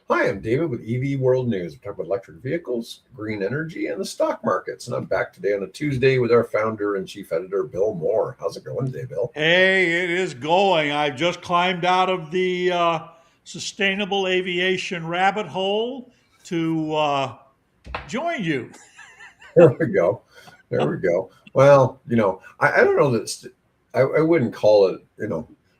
Hi, I'm David with EV World News. We're talking about electric vehicles, green energy, and the stock markets. And I'm back today on a Tuesday with our founder and chief editor, Bill Moore. How's it going today, Bill? Hey, it is going. I've just climbed out of the sustainable aviation rabbit hole to join you. There we go. There we go. Well, I don't know that I wouldn't call it,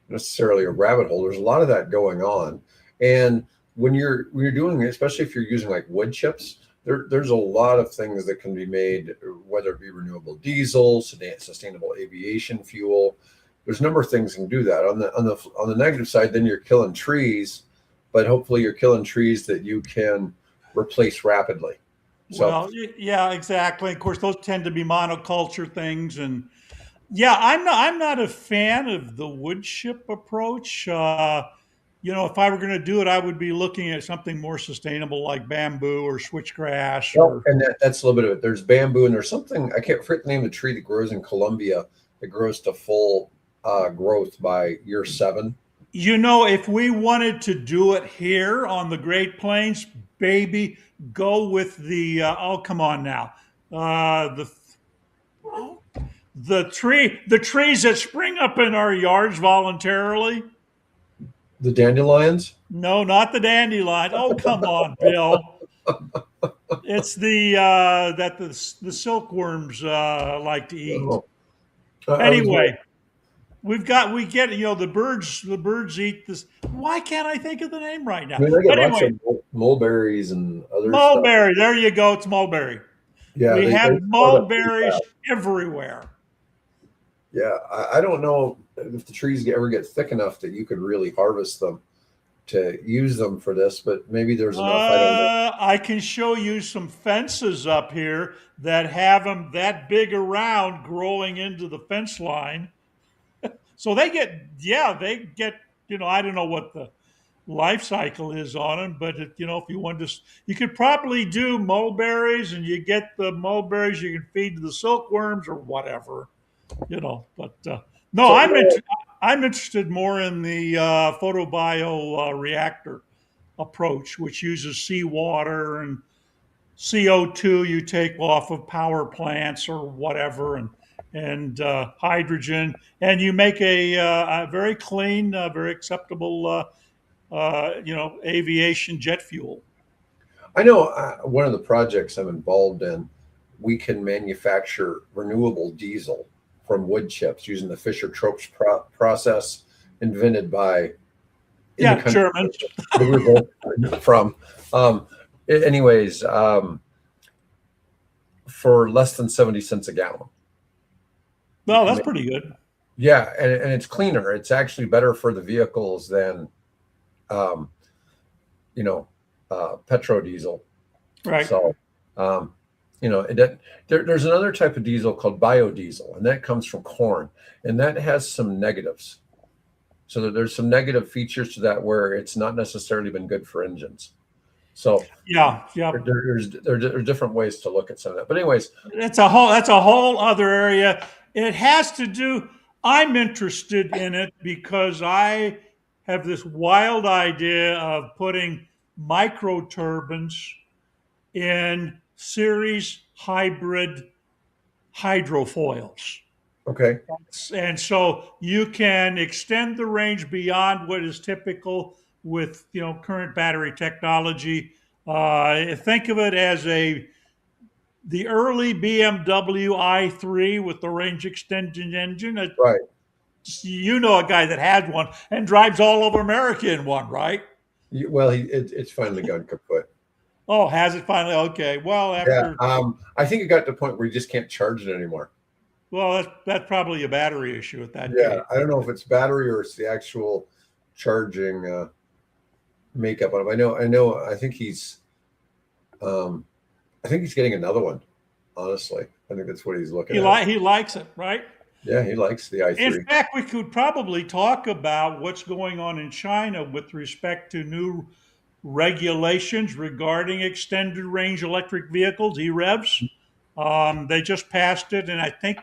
necessarily a rabbit hole. There's a lot of that going on. And when you're doing it, especially if you're using like wood chips, there's a lot of things that can be made, whether it be renewable diesel, sustainable aviation fuel. There's a number of things that can do that. On the negative side, then you're killing trees, but hopefully you're killing trees that you can replace rapidly. So Well, yeah, exactly. Of course, those tend to be monoculture things, and yeah, I'm not a fan of the wood chip approach. If I were going to do it, I would be looking at something more sustainable like bamboo or switchgrass well, or and that's a little bit of it. There's bamboo, and there's something I can't forget the name of the tree that grows in Colombia that grows to full growth by year 7. If we wanted to do it here on the Great Plains, baby, go with oh, come on now. The trees that spring up in our yards voluntarily. The dandelions. No, not the dandelion. Oh, come on, Bill. It's the silkworms like to eat. Oh, I was Anyway, we get the birds eat this. Why can't I think of the name right I now? mean, I get But lots anyway, of mulberries and other stuff. mulberry. There you go. It's mulberry. Yeah, We they have spot up pretty mulberries fast. everywhere. Yeah, I don't know if the trees ever get thick enough that you could really harvest them to use them for this, but maybe there's enough. I don't know. I can show you some fences up here that have them that big around growing into the fence line. So they get, I don't know what the life cycle is on them, but if you want to, you could probably do mulberries and you get the mulberries you can feed to the silkworms or whatever, but no, So I'm interested more in the photobio reactor approach, which uses seawater and CO2 you take off of power plants or whatever, and hydrogen, and you make a very clean, very acceptable, aviation jet fuel. I know one of the projects I'm involved in, we can manufacture renewable diesel from wood chips using the Fischer-Tropsch process invented by in the Yeah, country Germans. that we're both from. Um, anyways, for less than 70 cents a gallon, you Well, can that's make, pretty good. yeah, and it's cleaner. It's actually better for the vehicles than, um, you know, petrodiesel. Right. So, um, there's another type of diesel called biodiesel, and that comes from corn, and that has some negatives. So that there's some negative features to that where it's not necessarily been good for engines. So Yeah. Yeah. there are different ways to look at some of that. But anyways, That's a whole other area. It has to do. I'm interested in it because I have this wild idea of putting micro turbines in series hybrid hydrofoils. okay, And so you can extend the range beyond what is typical with current battery technology. Think of it as the early BMW i3 with the range extension engine. right. You know a guy that had one and drives all over America in one, right? Well, it's finally gone kaput. Oh, has it finally? Okay. Well, Yeah, after I think it got to the point where you just can't charge it anymore. well, that's probably a battery issue at that Yeah, case. I don't know if it's battery or it's the actual charging makeup on it. I know. Um, I think he's getting another one. Honestly, I think that's what he's looking at. He likes it, right? Yeah, he likes the In i3. fact, we could probably talk about what's going on in China with respect to new regulations regarding extended range electric vehicles, EREVs. They just passed it, and I think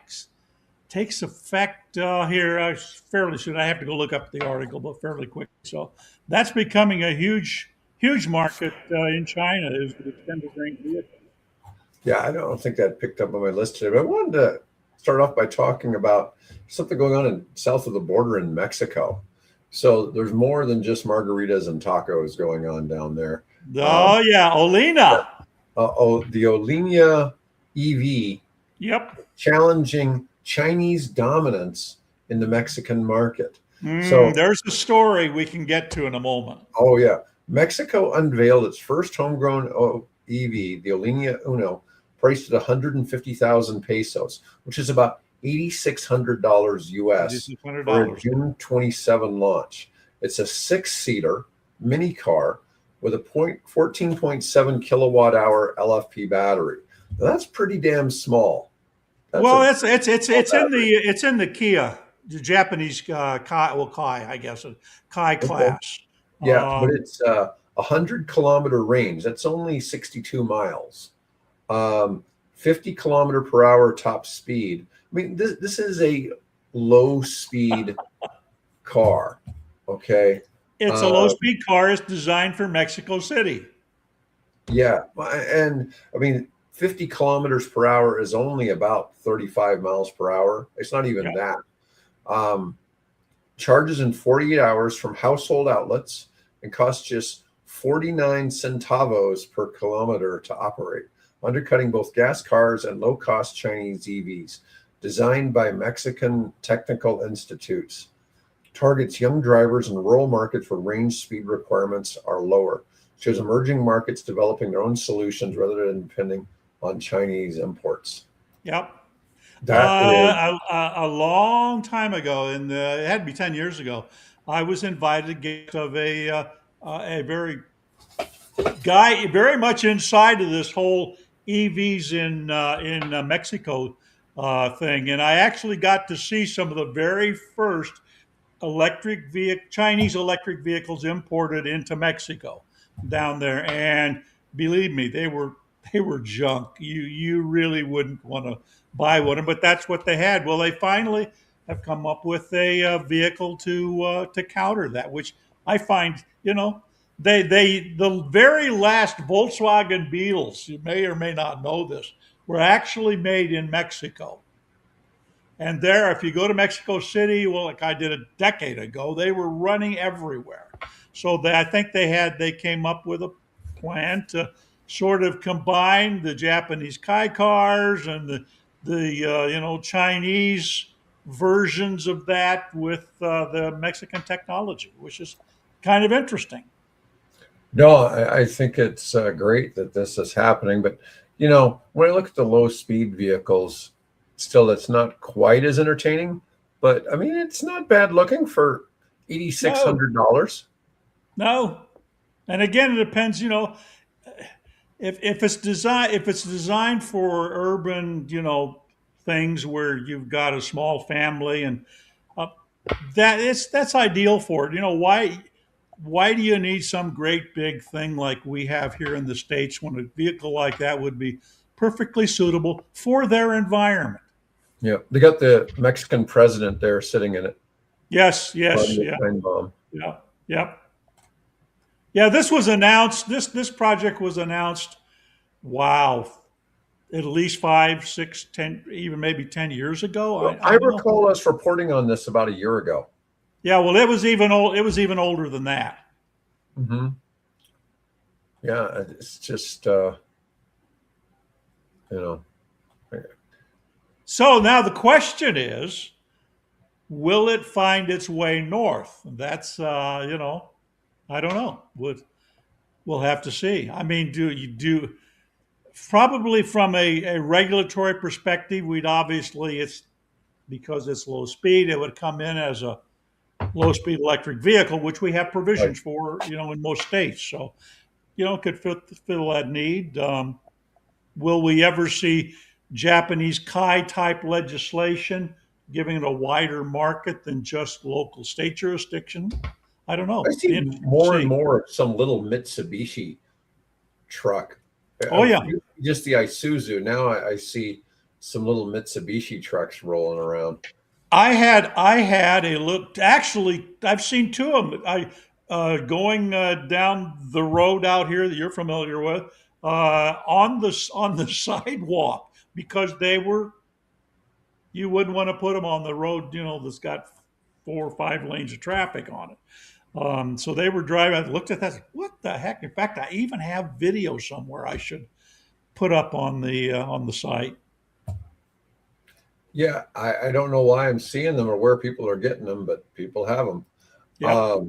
takes effect here fairly soon. I have to go look up the article, but fairly quick. So that's becoming a huge, huge market in China is the extended range vehicle. Yeah, I don't think that picked up on my list today, but I wanted to start off by talking about something going on in south of the border in Mexico. So there's more than just margaritas and tacos going on down there. Um, Oh yeah, Olina. the Olinea EV Yep. challenging Chinese dominance in the Mexican market. So, There's a story we can get to in a moment. oh yeah, Mexico unveiled its first homegrown EV, the Olinea Uno, priced at 150,000 pesos, which is about $8,600 US Eighty-six hundred for a dollars. June 27 launch. It's a six-seater mini car with a 14.7 kilowatt hour LFP battery. Now, that's pretty damn small. That's Well, a it's in battery. the Kia, the Japanese Kai, well Kai, I guess, Kai Okay. class. Yeah, but Um, it's 100-kilometer range. That's only 62 miles. 50 kilometer per hour top speed. I mean, this is a low speed car. Okay. it's a low Uh, speed car. It's designed for Mexico City. yeah. And I mean, 50 kilometers per hour is only about 35 miles per hour. It's not even Yeah. that. Um, Charges in 48 hours from household outlets and costs just 49 centavos per kilometer to operate, undercutting both gas cars and low cost Chinese EVs. Designed by Mexican technical institutes, targets young drivers in rural markets where range speed requirements are lower. Shows emerging markets developing their own solutions rather than depending on Chinese imports. Yep. That is, A long time ago, it had to be 10 years ago, I was invited to get of a very guy very much inside of this whole EVs in Mexico thing, and I actually got to see some of the very first Chinese electric vehicles imported into Mexico down there, and believe me, they were junk. You really wouldn't want to buy one, but that's what they had. Well, they finally have come up with a vehicle to counter that, which I find the very last Volkswagen Beetles, you may or may not know this, were actually made in Mexico. And there, if you go to Mexico City, well, like I did a decade ago, they were running everywhere. So I think they came up with a plan to sort of combine the Japanese Kai cars and the Chinese versions of that with the Mexican technology, which is kind of interesting. no, I think it's great that this is happening. But, when I look at the low speed vehicles, still, it's not quite as entertaining. But I mean, it's not bad looking for No, $8,600. no. And again, it depends. If it's designed for urban, things where you've got a small family and uh, that's ideal for it. Why do you need some great big thing like we have here in the States when a vehicle like that would be perfectly suitable for their environment? Yeah, they got the Mexican president there sitting in it, Yes, yes, Claudia yeah, Sheinbaum. yeah, yeah. Yeah, this was announced. This project was announced. Wow, at least 5, 6, 10, even maybe 10 years ago. Well, I I know. recall us reporting on this about a year ago. Yeah, well, it was even old. It was even older than that. Hmm. Yeah, it's just you know, So now the question is, will it find its way north? That's I don't know. We'll have to see. I mean, do you do probably from a regulatory perspective? We'd obviously it's because it's low speed. It would come in as a low speed electric vehicle, which we have like provisions for, in most states. So, could fill that need. Will we ever see Japanese Kai type legislation giving it a wider market than just local state jurisdiction? I don't I know. Be see interesting to more and see. more of some little Mitsubishi truck. Oh yeah, Just the Isuzu. Now I see some little Mitsubishi trucks rolling around. I had a look. Actually, I've seen two of them. going down the road out here that you're familiar with, on the sidewalk, because they were, you wouldn't want to put them on the road, that's got 4 or 5 lanes of traffic on it. So they were driving. I looked at that. What the heck? In fact, I even have video somewhere I should put up on the site. Yeah, I don't know why I'm seeing them or where people are getting them, but people have them. Yep.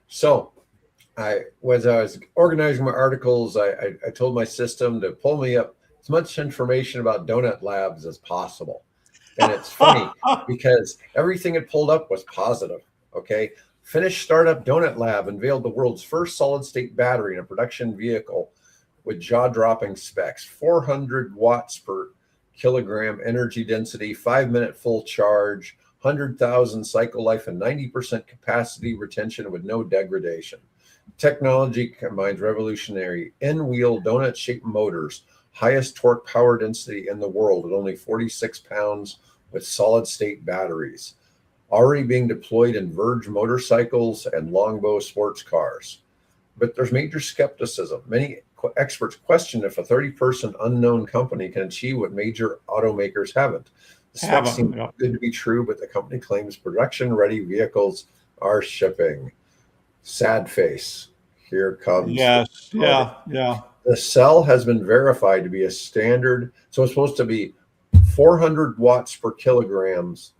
So as I was organizing my articles, I told my system to pull me up as much information about donut labs as possible. And it's funny because everything it pulled up was positive. Okay. Finnish startup Donut Lab unveiled the world's first solid state battery in a production vehicle with jaw dropping specs: 400 watts per kilogram energy density, 5-minute full charge, 100,000 cycle life, and 90% capacity retention with no degradation. Technology combines revolutionary in-wheel donut-shaped motors, highest torque power density in the world at only 46 pounds, with solid-state batteries, already being deployed in Verge motorcycles and Longbow sports cars. But there's major skepticism. Many experts question if a 30-person unknown company can achieve what major automakers haven't. The specs seem good to be true, but the company claims production-ready vehicles are shipping. Sad face. Here comes. Yes. Yeah. The cell has been verified to be a standard. So it's supposed to be 400 watts per kilograms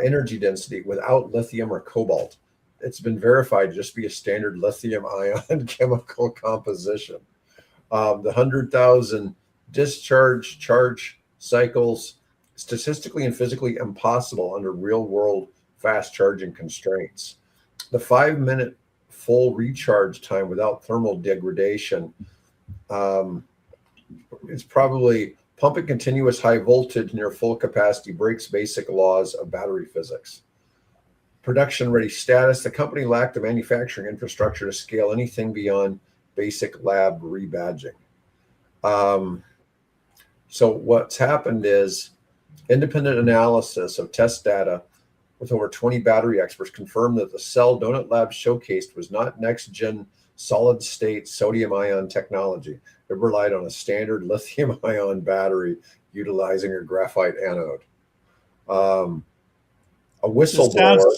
energy density without lithium or cobalt. It's been verified to just be a standard lithium ion chemical composition. The 100,000 discharge charge cycles, statistically and physically impossible under real world fast charging constraints. The 5-minute full recharge time without thermal degradation is probably pumping continuous high voltage near full capacity breaks basic laws of battery physics. Production ready status. The company lacked the manufacturing infrastructure to scale anything beyond basic lab rebadging. So what's happened is independent analysis of test data with over 20 battery experts confirmed that the cell Donut Lab showcased was not next-gen solid-state sodium-ion technology. It relied on a standard lithium-ion battery utilizing a graphite anode. A whistleblower.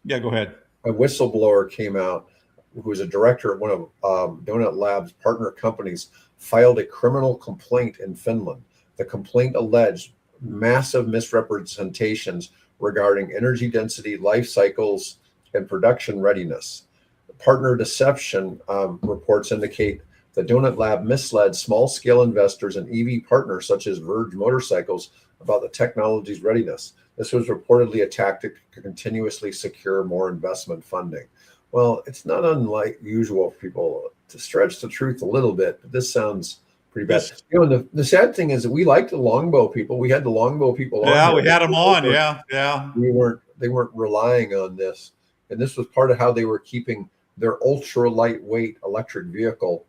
Yeah, go ahead. A whistleblower came out, who was a director at one of Donut Lab's partner companies, filed a criminal complaint in Finland. The complaint alleged massive misrepresentations regarding energy density, life cycles, and production readiness. Partner deception reports indicate the Donut Lab misled small-scale investors and EV partners such as Verge Motorcycles about the technology's readiness. This was reportedly a tactic to continuously secure more investment funding. Well, it's not unlike usual for people to stretch the truth a little bit, but this sounds pretty bad. The sad thing is that we like the Longbow people. We had the Longbow people on. Yeah, we had them on. Yeah. They weren't relying on this. And this was part of how they were keeping their ultra lightweight electric vehicle,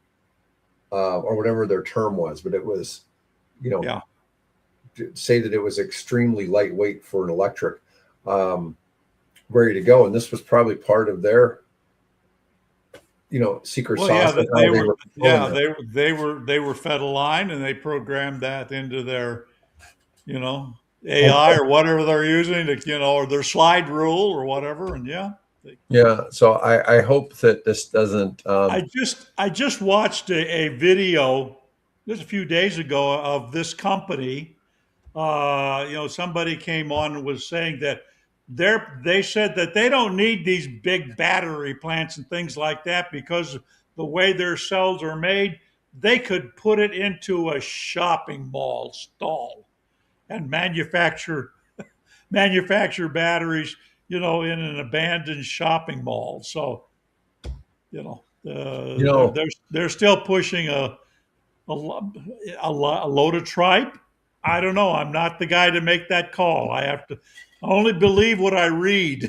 or whatever their term was, but it was, say that it was extremely lightweight for an electric, ready to go. And this was probably part of their, secret sauce. They were fed a line and they programmed that into their, AI or whatever they're using to, or their slide rule or whatever. And so I hope that this doesn't. I just watched a video just a few days ago of this company. Somebody came on and was saying that they said that they don't need these big battery plants and things like that because the way their cells are made, they could put it into a shopping mall stall and manufacture batteries, in an abandoned shopping mall. So, they're still pushing a load of tripe. I don't know. I'm not the guy to make that call. I only believe what I read.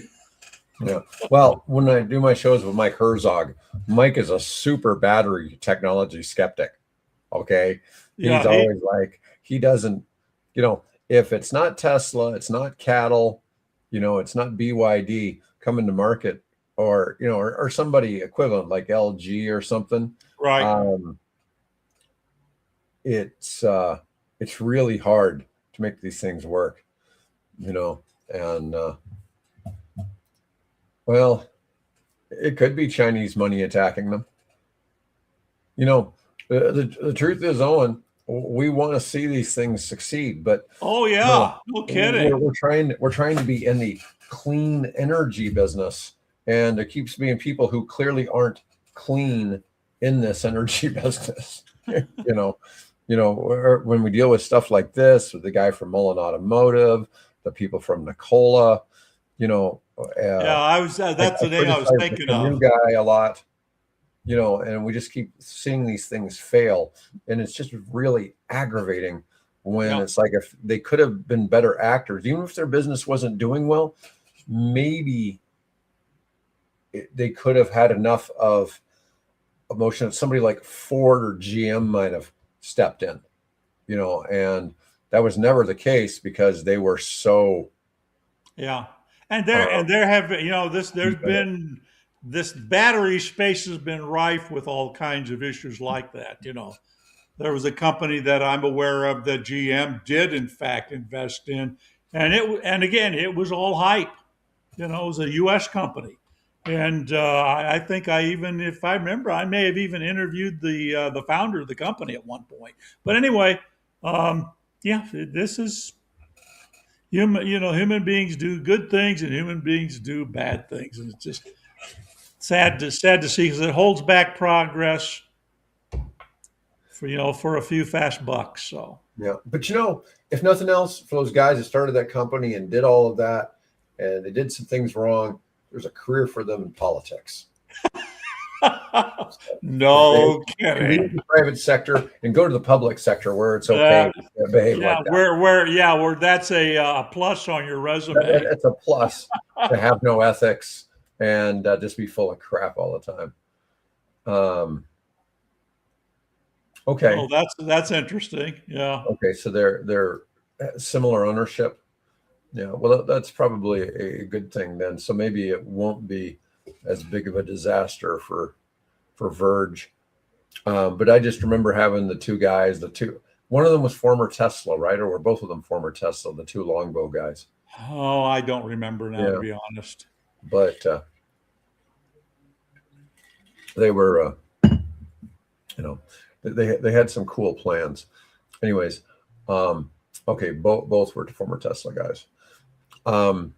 Yeah. Well, when I do my shows with Mike Herzog, Mike is a super battery technology skeptic. Okay. He's always like, he doesn't, if it's not Tesla, it's not Cattle, it's not BYD coming to market or or somebody equivalent like LG or something. Right. Um, it's it's really hard to make these things work, and well, it could be Chinese money attacking them. You know, the truth is, Owen, we want to see these things succeed, but Oh no, yeah, no kidding. we're trying to be in the clean energy business, and there keeps being people who clearly aren't clean in this energy business. When we deal with stuff like this, with the guy from Mullen Automotive, the people from Nikola, Yeah, that's I the name I was criticize the thinking canoe of. guy a lot, and we just keep seeing these things fail. And it's just really aggravating when Yeah. it's like if they could have been better actors, even if their business wasn't doing well, maybe they could have had enough of emotion that somebody like Ford or GM might have stepped in, and that was never the case because they were so Yeah, and um, there have been, there's deep in it. been this battery space has been rife with all kinds of issues like that. There was a company that I'm aware of that GM did in fact invest in, and again it was all hype. It was a U.S. company, and I think I even, if I remember, I may have even interviewed the founder of the company at one point. But anyway, um, yeah, this is human beings do good things and human beings do bad things, and it's just sad to see because it holds back progress for a few fast bucks. So Yeah, but if nothing else, for those guys that started that company and did all of that, and they did some things wrong, there's a career for them in politics. They no can be in kidding. the private sector and go to the public sector where it's okay That to behave yeah, like that. where that's a plus on your resume. It's a plus to have no ethics and just be full of crap all the time. Um, Oh, okay, that's interesting. Yeah. okay, so they're similar ownership. Yeah, well, that's probably a good thing then. So maybe it won't be as big of a disaster for Verge. But I just remember having the two guys, one of them was former Tesla, right? Or were both of them former Tesla, the two longbow guys? Oh, I don't remember now, to Yeah, be honest. but they were, you know, they had some cool plans. Anyways, um, okay, both were former Tesla guys. Um,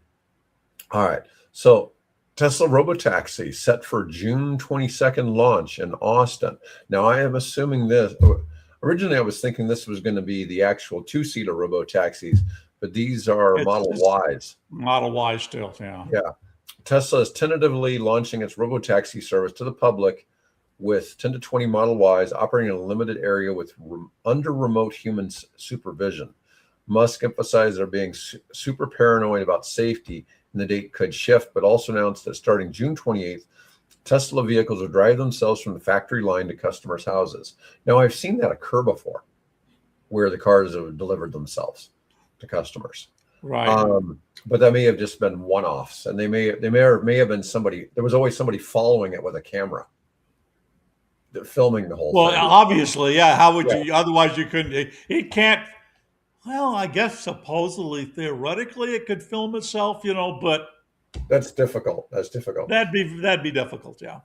all right, so Tesla Robotaxi set for June 22nd launch in Austin. Now I am assuming this. Originally, I was thinking this was going to be the actual two-seater Robotaxis, but these are Model It's Ys. Model Y still. Yeah. Yeah, Tesla is tentatively launching its Robotaxi service to the public with 10 to 20 Model Ys operating in a limited area with under remote human supervision. Musk emphasized they're being super paranoid about safety, and the date could shift, but also announced that starting June 28th, Tesla vehicles will drive themselves from the factory line to customers' houses. Now, I've seen that occur before, where the cars have delivered themselves to customers. Right. But that may have just been one-offs, and they may have been somebody. There was always somebody following it with a camera, filming the whole Well, thing. obviously, yeah. How would Yeah, you? Otherwise, you couldn't. It can't. Well, I guess supposedly, theoretically, it could film itself, but that's difficult. That's difficult. that'd be difficult. Yeah.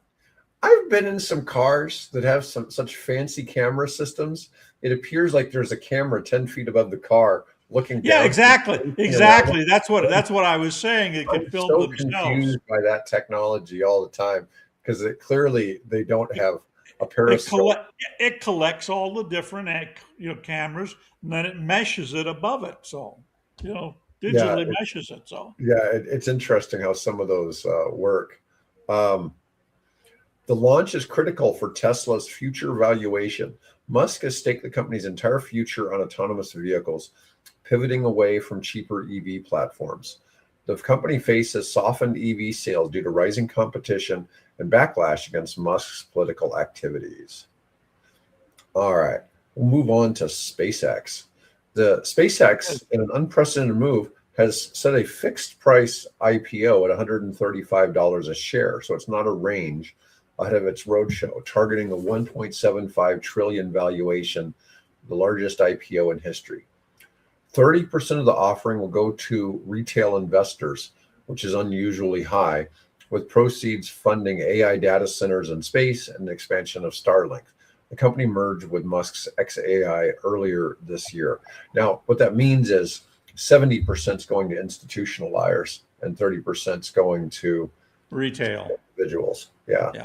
I've been in some cars that have such fancy camera systems. It appears like there's a camera 10 feet above the car looking Yeah. down. Exactly. Exactly. That's what I was saying. It I'm could film so themselves. confused by that technology all the time because clearly they don't have a It periscope. collect it collects all the different cameras, and then it meshes it above it. So Yeah, digitally meshes it. So it's interesting how some of those work. Um, the launch is critical for Tesla's future valuation. Musk has staked the company's entire future on autonomous vehicles, pivoting away from cheaper EV platforms. The company faces softened EV sales due to rising competition and backlash against Musk's political activities. All right, we'll move on to SpaceX. The SpaceX, in an unprecedented move, has set a fixed price IPO at $135 a share. So it's not a range ahead of its roadshow, targeting a 1.75 trillion valuation, the largest IPO in history. 30% of the offering will go to retail investors, which is unusually high, with proceeds funding AI data centers in space and the expansion of Starlink. The company merged with Musk's xAI earlier this year. Now, what that means is 70% is going to institutional buyers and 30% is going to retail individuals. Yeah. Yeah.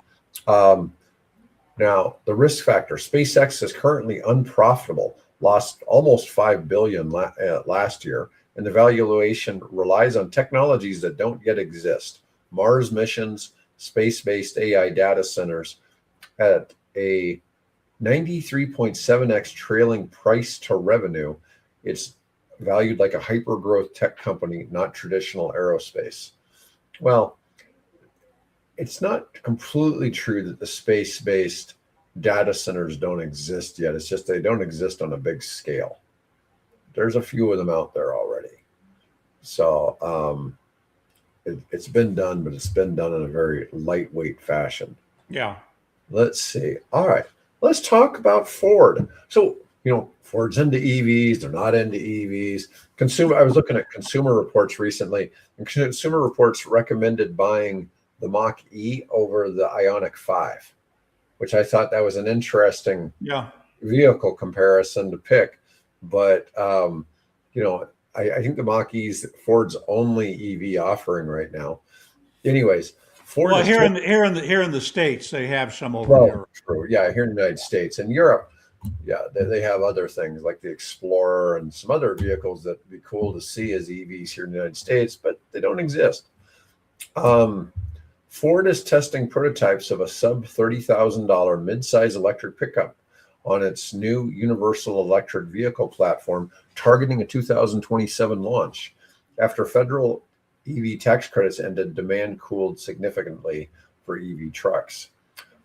Now, the risk factor: SpaceX is currently unprofitable, lost almost $5 billion last year, and the valuation relies on technologies that don't yet exist. Mars missions, space-based AI data centers at a 93.7x trailing price to revenue. It's valued like a hyper-growth tech company, not traditional aerospace. Well, it's not completely true that the space-based data centers don't exist yet. It's just they don't exist on a big scale. There's a few of them out there already. So it's been done, but it's been done in a very lightweight fashion. Yeah. Let's see. All right. Let's talk about Ford. So, Ford's into EVs. They're not into EVs. I was looking at Consumer Reports recently, and Consumer Reports recommended buying the Mach-E over the Ioniq 5, which I thought that was an interesting vehicle comparison to pick. But, I think the Mach-E is Ford's only EV offering right now. Anyways, Ford. Well, here in the States, they have some over here. True. Yeah, here in the United States and Europe, yeah, they have other things like the Explorer and some other vehicles that would be cool to see as EVs here in the United States, but they don't exist. Ford is testing prototypes of a sub $30,000 midsize electric pickup on its new universal electric vehicle platform, targeting a 2027 launch. After federal EV tax credits ended, demand cooled significantly for EV trucks.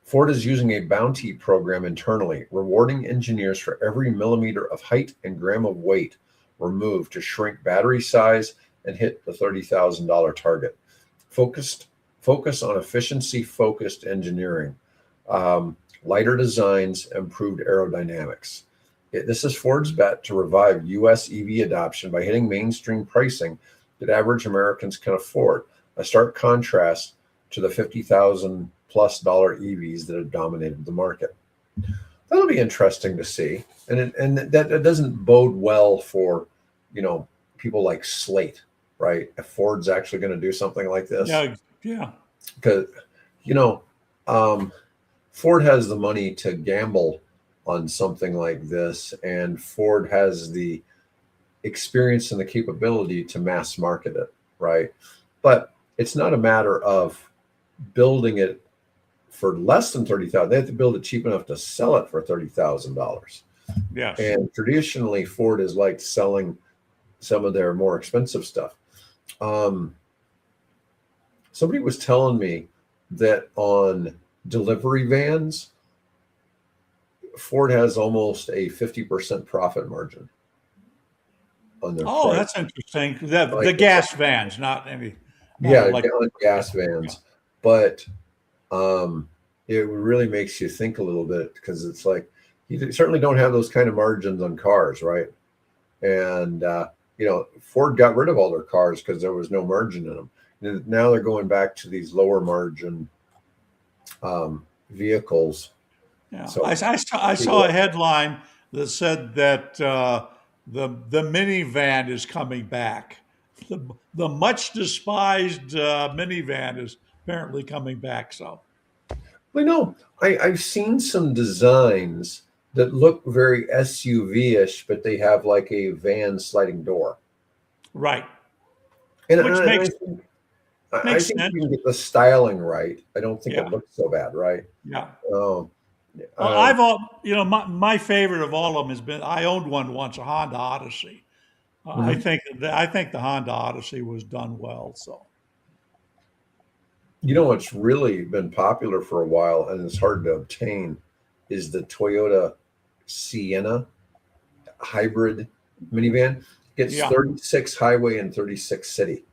Ford is using a bounty program internally, rewarding engineers for every millimeter of height and gram of weight removed to shrink battery size and hit the $30,000 target. Focus on efficiency-focused engineering, lighter designs, improved aerodynamics. This is Ford's bet to revive U.S. EV adoption by hitting mainstream pricing that average Americans can afford, a stark contrast to the $50,000+ EVs that have dominated the market. That'll be interesting to see, and that doesn't bode well for people like Slate, right? If Ford's actually going to do something like this, yeah, because Ford has the money to gamble on something like this, and Ford has the experience and the capability to mass market it, right? But it's not a matter of building it for less than $30,000. They have to build it cheap enough to sell it for $30,000. Yes. And traditionally, Ford has liked selling some of their more expensive stuff. Somebody was telling me that on delivery vans, Ford has almost a 50% profit margin on their price. That's interesting. The gas vans, not any. On gas vans. But it really makes you think a little bit, because it's like you certainly don't have those kind of margins on cars, right? And Ford got rid of all their cars because there was no margin in them. And now they're going back to these lower margin vehicles. Yeah, so, I saw a headline that said that the minivan is coming back. The much despised minivan is apparently coming back. So, I've seen some designs that look very SUV-ish, but they have like a van sliding door. Right. And Which I think you can get the styling right. I don't think it looks so bad, right? Yeah. I've my favorite of all of them has been, I owned one once, a Honda Odyssey. I think the Honda Odyssey was done well. So, what's really been popular for a while and it's hard to obtain is the Toyota Sienna hybrid minivan. Gets Yeah. 36 highway and 36 city,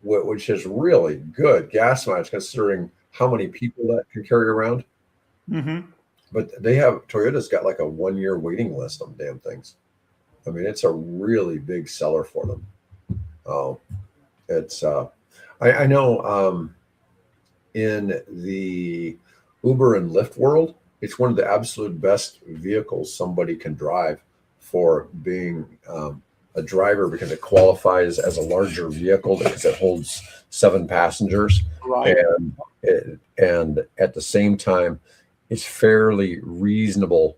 which is really good gas mileage considering how many people that can carry around. Hmm. But they have Toyota's got like a 1 year waiting list on damn things. I mean, it's a really big seller for them. Oh, it's I know in the Uber and Lyft world, it's one of the absolute best vehicles somebody can drive for being a driver because it qualifies as a larger vehicle because it holds 7 passengers, Right. and at the same time, it's fairly reasonable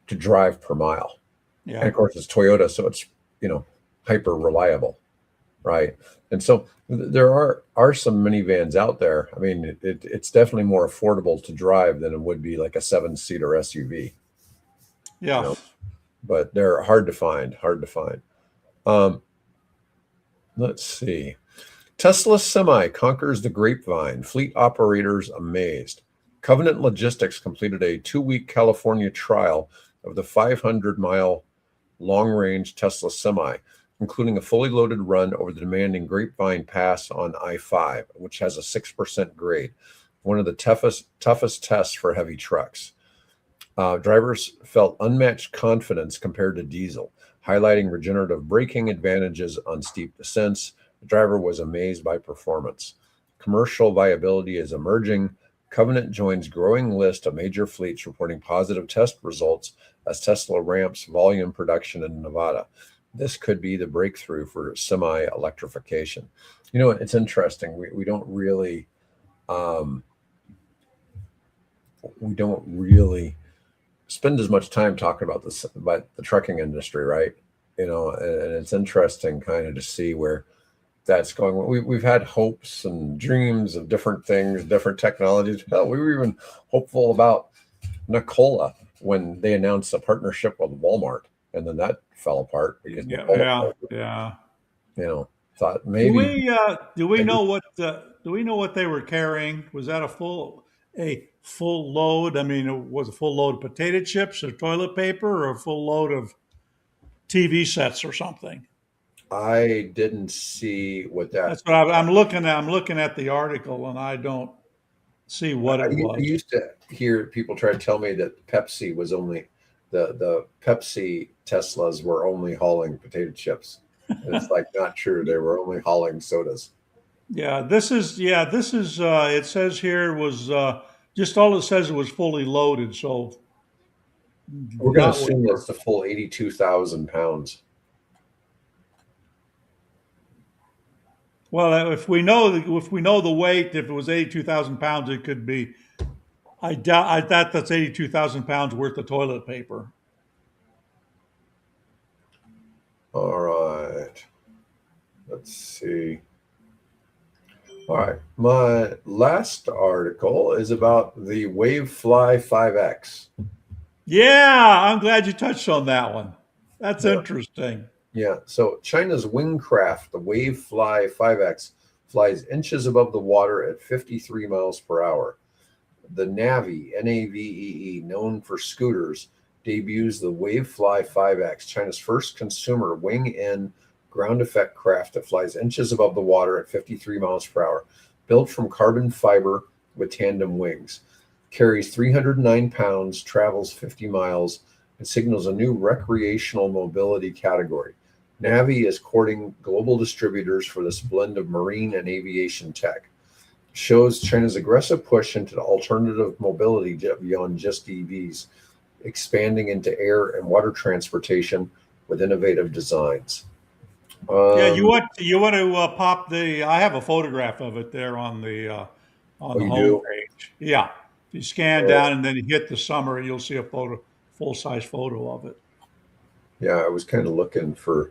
to drive per mile. And Yeah. of course, it's Toyota, so it's hyper reliable, right? And so there are some minivans out there. I mean, it's definitely more affordable to drive than it would be like a 7-seater SUV, you Yeah. know. But they're hard to find. Hard to find. Um, let's see. Tesla Semi conquers the grapevine. Fleet operators amazed. Covenant Logistics completed a 2-week California trial of the 500-mile long-range Tesla Semi, including a fully loaded run over the demanding Grapevine Pass on I-5, which has a 6% grade, one of the toughest tests for heavy trucks. Drivers felt unmatched confidence compared to diesel, highlighting regenerative braking advantages on steep descents. The driver was amazed by performance. Commercial viability is emerging. Covenant joins growing list of major fleets reporting positive test results as Tesla ramps volume production in Nevada. This could be the breakthrough for semi-electrification. It's interesting. Um, we don't really spend as much time talking about this about the trucking industry, right? And it's interesting kind of to see where that's going. We've had hopes and dreams of different things, different technologies. Hell, we were even hopeful about Nikola when they announced a partnership with Walmart, and then that fell apart because Yeah. Nikola, Yeah. Yeah. you know, thought Do maybe. we do we know what they were carrying? Was that a full load? I mean, it was a full load of potato chips or toilet paper or a full load of TV sets or something? I didn't see what that. That's what I'm looking at. I'm looking at the article and I don't see what it I was. used to hear people try to tell me that Pepsi was only the Pepsi Teslas were only hauling potato chips. And it's like not true. They were only hauling sodas. It says here it was just all it says it was fully loaded, so We're going to not assume whatever. that's the full 82,000 pounds. Well, if we know the weight, if it was 82,000 pounds, it could be. I thought that's 82,000 pounds worth of toilet paper. All right. Let's see. All right. My last article is about the Wavefly 5X. Yeah, I'm glad you touched on that one. That's Yeah. interesting. Yeah. So China's Wingcraft, the Wavefly 5X, flies inches above the water at 53 miles per hour. The Navee, Navee, known for scooters, debuts the Wavefly 5X, China's first consumer wing-in ground effect craft that flies inches above the water at 53 miles per hour. Built from carbon fiber with tandem wings, carries 309 pounds, travels 50 miles, and signals a new recreational mobility category. Navee is courting global distributors for this blend of marine and aviation tech. Shows China's aggressive push into the alternative mobility beyond just EVs, expanding into air and water transportation with innovative designs. Yeah, Um, you want to pop the. I have a photograph of it there on oh, the you home do? page. Yeah, if you scan down and then you hit the summary, you'll see a full size photo of it. Yeah, I was kind of looking for.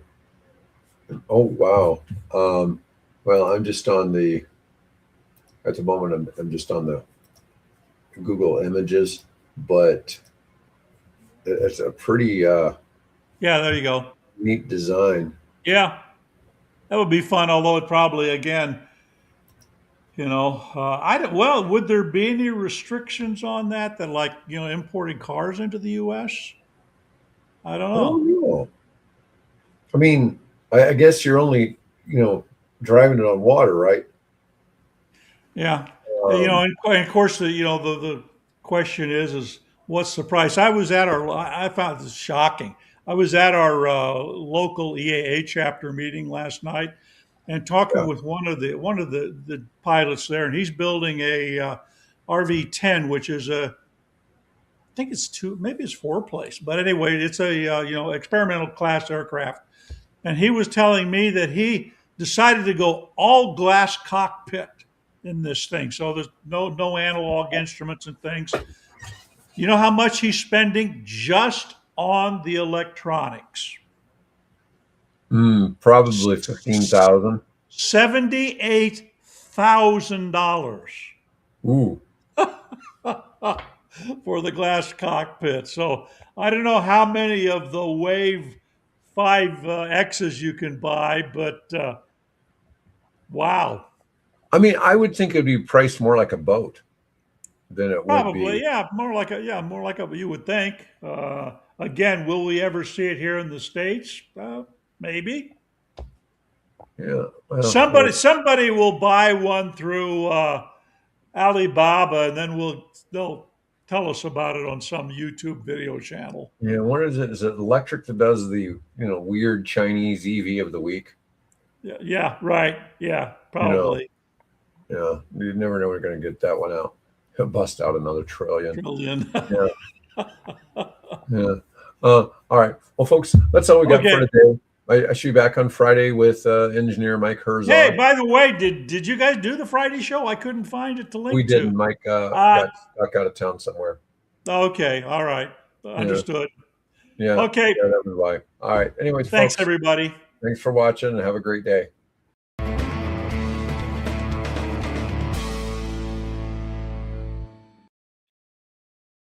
Oh, wow. Um, well, I'm just on the, at the moment, I'm just on the Google Images, but it's a pretty Yeah, there you go. neat design. Yeah, that would be fun. Although it probably again, I don't, well, would there be any restrictions on that like importing cars into the U.S.? I don't I know. don't know. I mean, I guess you're only, driving it on water, right? Yeah, Um, and of course the question is what's the price? I found this shocking. I was at our local EAA chapter meeting last night, and talking yeah. with one of the pilots there, and he's building a RV-10, which is I think it's two, maybe it's four place, but anyway, it's a experimental class aircraft. And he was telling me that he decided to go all glass cockpit in this thing, so there's no analog instruments and things. You know how much he's spending just on the electronics? Probably 15,000. $78,000 Ooh. for the glass cockpit. So I don't know how many of the Wave 5Xs you can buy, but wow. I mean, I would think it'd be priced more like a boat than it would Probably, be. yeah, more like a you would think. Again, will we ever see it here in the states? Maybe. Yeah. Well, Somebody will buy one through Alibaba, and then they'll tell us about it on some YouTube video channel. yeah. What is it? Is it electric that does the, weird Chinese EV of the week? Yeah, yeah, right. Yeah, You know, probably yeah. You never know when you're going to get that one out. He'll bust out another trillion. trillion. Yeah. Yeah. All right. Well, folks, that's all we got for Okay. today. I should be back on Friday with engineer Mike Hey, Herzog. by the way, did you guys do the Friday show? I couldn't find it to We link to. didn't. Mike Uh, got stuck out of town somewhere. okay, all right, Yeah. understood. Yeah. Okay, Yeah, that was why. All right. Anyways, thanks folks, everybody. thanks for watching and have a great day.